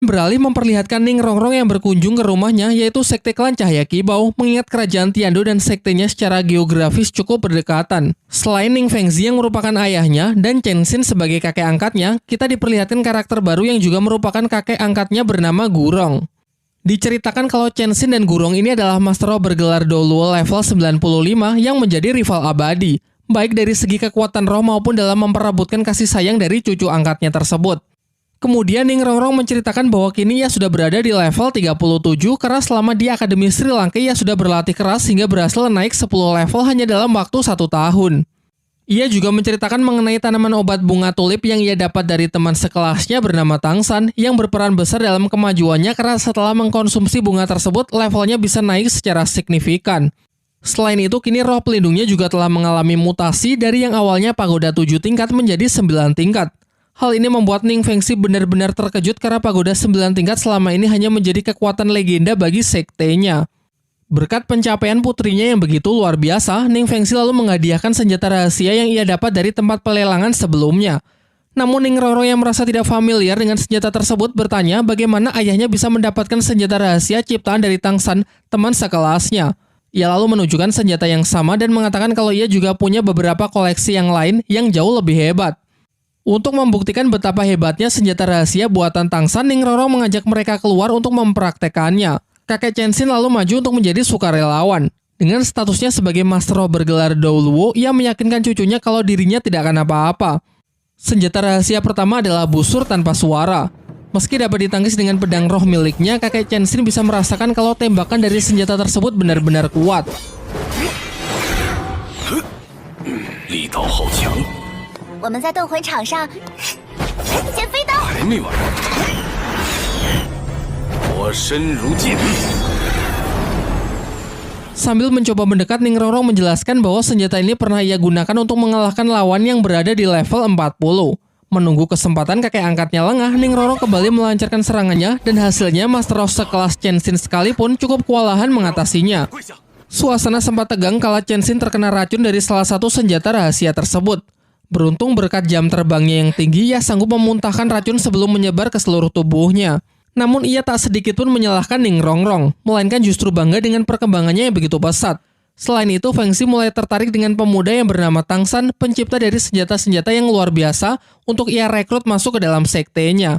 beralih memperlihatkan Ning Rongrong yang berkunjung ke rumahnya, yaitu Sekte Klan Cahaya Kibau, mengingat kerajaan Tiando dan sektenya secara geografis cukup berdekatan. Selain Ning Fengzi yang merupakan ayahnya dan Chen Xin sebagai kakek angkatnya, kita diperlihatkan karakter baru yang juga merupakan kakek angkatnya bernama Gurong. Diceritakan kalau Chen Xin dan Gurong ini adalah Master Roh bergelar Doluo level 95 yang menjadi rival abadi, baik dari segi kekuatan roh maupun dalam memperebutkan kasih sayang dari cucu angkatnya tersebut. Kemudian Ning Rongrong menceritakan bahwa kini ia sudah berada di level 37 karena selama di Akademi Sri Lanka ia sudah berlatih keras hingga berhasil naik 10 level hanya dalam waktu 1 tahun. Ia juga menceritakan mengenai tanaman obat bunga tulip yang ia dapat dari teman sekelasnya bernama Tangsan yang berperan besar dalam kemajuannya karena setelah mengkonsumsi bunga tersebut levelnya bisa naik secara signifikan. Selain itu, kini roh pelindungnya juga telah mengalami mutasi dari yang awalnya pagoda 7 tingkat menjadi 9 tingkat. Hal ini membuat Ning Fengzi benar-benar terkejut karena pagoda 9 tingkat selama ini hanya menjadi kekuatan legenda bagi sektenya. Berkat pencapaian putrinya yang begitu luar biasa, Ning Fengzi lalu menghadiahkan senjata rahasia yang ia dapat dari tempat pelelangan sebelumnya. Namun Ning Rongrong yang merasa tidak familiar dengan senjata tersebut bertanya bagaimana ayahnya bisa mendapatkan senjata rahasia ciptaan dari Tangsan, teman sekelasnya. Ia lalu menunjukkan senjata yang sama dan mengatakan kalau ia juga punya beberapa koleksi yang lain yang jauh lebih hebat. Untuk membuktikan betapa hebatnya senjata rahasia buatan Tangsan, Ning Rongrong mengajak mereka keluar untuk mempraktekannya. Kakek Chen Xin lalu maju untuk menjadi sukarelawan. Dengan statusnya sebagai Master Roh bergelar Doluo, ia meyakinkan cucunya kalau dirinya tidak akan apa-apa. Senjata rahasia pertama adalah busur tanpa suara. Meski dapat ditangkis dengan pedang roh miliknya, kakek Chen Xin bisa merasakan kalau tembakan dari senjata tersebut benar-benar kuat. 力道好强， 我们在斗魂场上捡飞刀。 还没完，我身如剑。 Sambil mencoba mendekat, Ning Rongrong menjelaskan bahwa senjata ini pernah ia gunakan untuk mengalahkan lawan yang berada di level 40. Menunggu kesempatan kakek angkatnya lengah, Ning Rongrong kembali melancarkan serangannya dan hasilnya Master Roh sekelas Chen Xin sekalipun cukup kewalahan mengatasinya. Suasana sempat tegang kala Chen Xin terkena racun dari salah satu senjata rahasia tersebut. Beruntung berkat jam terbangnya yang tinggi, ia sanggup memuntahkan racun sebelum menyebar ke seluruh tubuhnya. Namun ia tak sedikit pun menyalahkan Ning Rongrong, melainkan justru bangga dengan perkembangannya yang begitu pesat. Selain itu, Fengzi mulai tertarik dengan pemuda yang bernama Tangsan, pencipta dari senjata-senjata yang luar biasa untuk ia rekrut masuk ke dalam sektenya.